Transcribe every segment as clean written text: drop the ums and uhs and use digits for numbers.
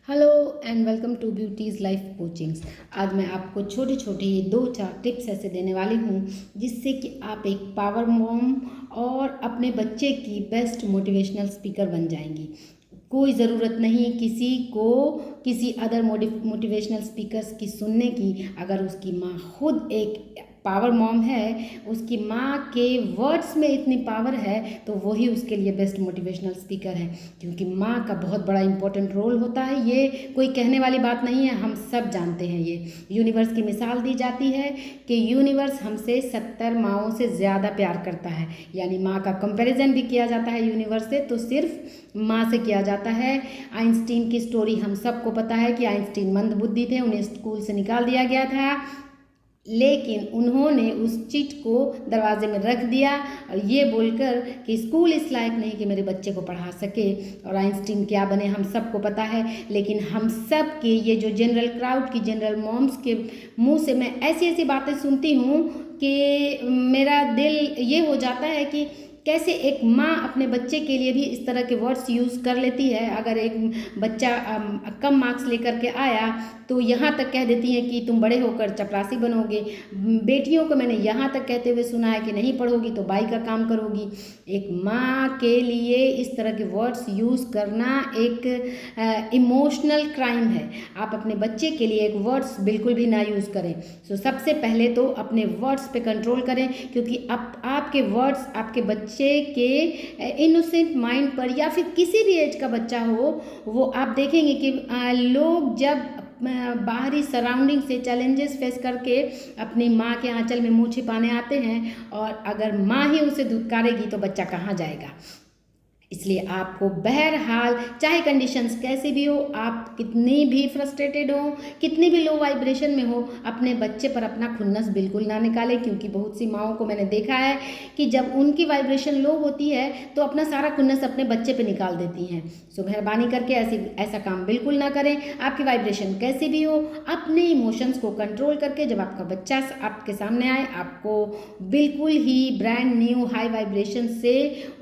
Hello and welcome to beauty's life coachings. आज मैं आपको छोटे छोटे 2-4 टिप्स ऐसे देने वाली हूँ जिससे कि आप एक पावर मॉम और अपने बच्चे की बेस्ट मोटिवेशनल स्पीकर बन जाएंगी। कोई ज़रूरत नहीं किसी को किसी अदर मोटिवेशनल स्पीकर्स की सुनने की। अगर उसकी माँ खुद एक पावर मॉम है, उसकी माँ के वर्ड्स में इतनी पावर है, तो वही उसके लिए बेस्ट मोटिवेशनल स्पीकर है। क्योंकि माँ का बहुत बड़ा इंपॉर्टेंट रोल होता है। ये कोई कहने वाली बात नहीं है, हम सब जानते हैं। ये यूनिवर्स की मिसाल दी जाती है कि यूनिवर्स हमसे 70 माँओं से ज़्यादा प्यार करता है। यानी माँ का कंपैरिजन भी किया जाता है यूनिवर्स से, तो सिर्फ माँ से किया जाता है। आइंस्टीन की स्टोरी हम सबको पता है कि आइंस्टीन मंदबुद्धि थे, उन्हें स्कूल से निकाल दिया गया था, लेकिन उन्होंने उस चिट को दरवाजे में रख दिया और ये बोलकर कि स्कूल इस लायक नहीं कि मेरे बच्चे को पढ़ा सके। और आइंस्टीन क्या बने हम सबको पता है। लेकिन हम सब के ये जो जनरल क्राउड की, जनरल मॉम्स के मुंह से मैं ऐसी ऐसी बातें सुनती हूँ कि मेरा दिल ये हो जाता है कि कैसे एक माँ अपने बच्चे के लिए भी इस तरह के वर्ड्स यूज़ कर लेती है। अगर एक बच्चा कम मार्क्स लेकर के आया तो यहाँ तक कह देती हैं कि तुम बड़े होकर चपरासी बनोगे। बेटियों को मैंने यहाँ तक कहते हुए सुना है कि नहीं पढ़ोगी तो बाई का काम करोगी। एक माँ के लिए इस तरह के वर्ड्स यूज़ करना एक इमोशनल क्राइम है। आप अपने बच्चे के लिए एक वर्ड्स बिल्कुल भी ना यूज़ करें। सो सबसे पहले तो अपने वर्ड्स पे कंट्रोल करें, क्योंकि आपके वर्ड्स आपके बच्चे के इनोसेंट माइंड पर, या फिर किसी भी एज का बच्चा हो, वो आप देखेंगे कि लोग जब बाहरी सराउंडिंग से चैलेंजेस फेस करके अपनी माँ के आंचल में मुंह छिपाने आते हैं, और अगर माँ ही उसे धुतकारेगी तो बच्चा कहाँ जाएगा। इसलिए आपको बहरहाल, चाहे कंडीशंस कैसी भी हो, आप कितनी भी फ्रस्ट्रेटेड हो, कितनी भी लो वाइब्रेशन में हो, अपने बच्चे पर अपना खुन्नस बिल्कुल ना निकालें। क्योंकि बहुत सी माँओं को मैंने देखा है कि जब उनकी वाइब्रेशन लो होती है तो अपना सारा खुन्नस अपने बच्चे पे निकाल देती हैं। सो मेहरबानी करके ऐसा काम बिल्कुल ना करें। आपकी वाइब्रेशन कैसी भी हो, अपने इमोशंस को कंट्रोल करके जब आपका बच्चा आपके सामने आए, आपको बिल्कुल ही ब्रांड न्यू हाई वाइब्रेशन से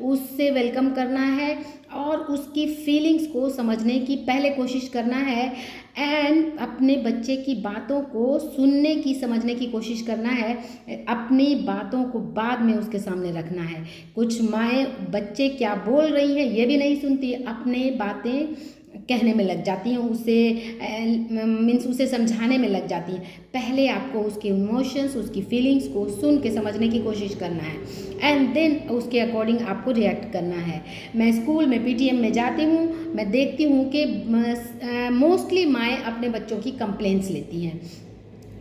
उससे वेलकम करना है और उसकी फीलिंग्स को समझने की पहले कोशिश करना है, एंड अपने बच्चे की बातों को सुनने की, समझने की कोशिश करना है। अपनी बातों को बाद में उसके सामने रखना है। कुछ माएँ बच्चे क्या बोल रही हैं ये भी नहीं सुनती, अपने बातें कहने में लग जाती हैं, मीन्स उसे समझाने में लग जाती हैं। पहले आपको उसके इमोशंस, उसकी फीलिंग्स को सुन के समझने की कोशिश करना है, एंड देन उसके अकॉर्डिंग आपको रिएक्ट करना है। मैं स्कूल में पीटीएम में जाती हूँ, मैं देखती हूँ कि मोस्टली माएँ अपने बच्चों की कंप्लेंट्स लेती हैं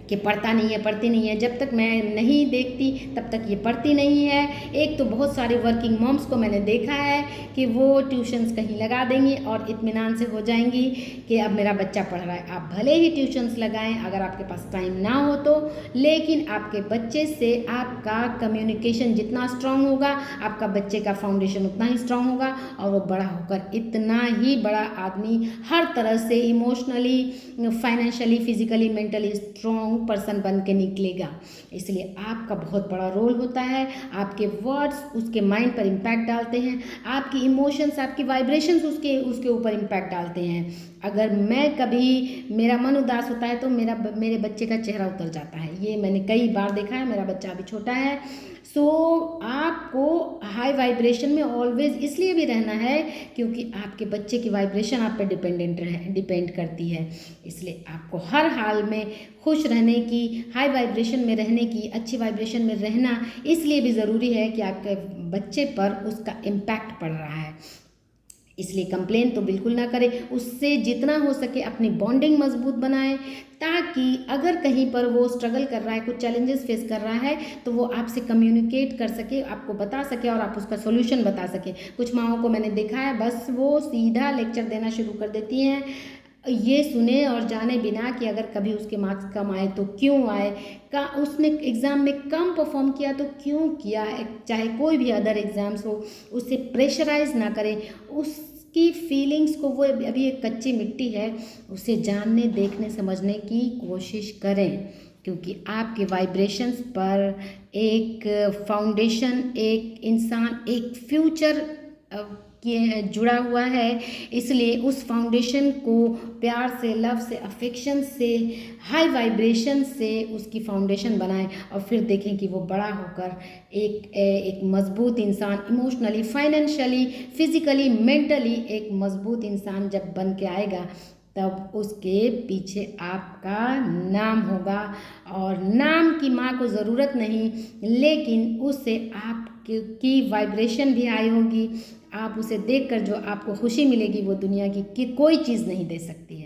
कि पढ़ता नहीं है, पढ़ती नहीं है। जब तक मैं नहीं देखती तब तक ये पढ़ती नहीं है। एक तो बहुत सारे वर्किंग मॉम्स को मैंने देखा है कि वो ट्यूशन्स कहीं लगा देंगी और इत्मीनान से हो जाएंगी कि अब मेरा बच्चा पढ़ रहा है। आप भले ही ट्यूशन्स लगाएं अगर आपके पास टाइम ना हो तो, लेकिन आपके बच्चे से आपका कम्युनिकेशन जितना स्ट्रांग होगा, आपका बच्चे का फाउंडेशन उतना ही स्ट्रांग होगा, और वो बड़ा होकर इतना ही बड़ा आदमी, हर तरह से emotionally, financially, physically, mentally strong person बन के निकलेगा। इसलिए आपका बहुत बड़ा रोल होता है। आपके वर्ड्स उसके माइंड पर इम्पैक्ट डालते हैं, आपकी इमोशंस, आपकी वाइब्रेशंस उसके ऊपर इम्पैक्ट डालते हैं। अगर मैं कभी, मेरा मन उदास होता है तो मेरे बच्चे का चेहरा उतर जाता है। ये मैंने कई बार देखा है। मेरा बच्चा अभी छोटा है। सो आपको हाई वाइब्रेशन में ऑलवेज इसलिए भी रहना है क्योंकि आपके बच्चे की वाइब्रेशन आप पे डिपेंड करती है। इसलिए आपको हर हाल में खुश रहने की, हाई वाइब्रेशन में रहने की, अच्छी वाइब्रेशन में रहना इसलिए भी ज़रूरी है कि आपके बच्चे पर उसका इम्पैक्ट पड़ रहा है। इसलिए कंप्लेन तो बिल्कुल ना करें। उससे जितना हो सके अपनी बॉन्डिंग मजबूत बनाएं, ताकि अगर कहीं पर वो स्ट्रगल कर रहा है, कुछ चैलेंजेस फेस कर रहा है, तो वो आपसे कम्युनिकेट कर सके, आपको बता सके और आप उसका सोल्यूशन बता सकें। कुछ माँओं को मैंने देखा है, बस वो सीधा लेक्चर देना शुरू कर देती हैं, ये सुने और जाने बिना कि अगर कभी उसके मार्क्स कम आए तो क्यों आए, का उसने एग्ज़ाम में कम परफॉर्म किया तो क्यों किया, चाहे कोई भी अदर एग्ज़ाम्स हो, उससे प्रेशराइज ना करें। उसकी फीलिंग्स को, वो अभी एक कच्ची मिट्टी है, उसे जानने, देखने, समझने की कोशिश करें। क्योंकि आपके वाइब्रेशंस पर एक फाउंडेशन, एक इंसान, एक फ्यूचर जुड़ा हुआ है, इसलिए उस फाउंडेशन को प्यार से, लव से, अफेक्शन से, हाई वाइब्रेशन से उसकी फाउंडेशन बनाएं और फिर देखें कि वो बड़ा होकर एक मजबूत इंसान, इमोशनली, फाइनेंशियली, फिजिकली, मेंटली एक मजबूत इंसान जब बन के आएगा, तब उसके पीछे आपका नाम होगा। और नाम की माँ को ज़रूरत नहीं, लेकिन उससे आपकी वाइब्रेशन भी आई होगी। आप उसे देखकर जो आपको खुशी मिलेगी वो दुनिया की कोई चीज़ नहीं दे सकती है।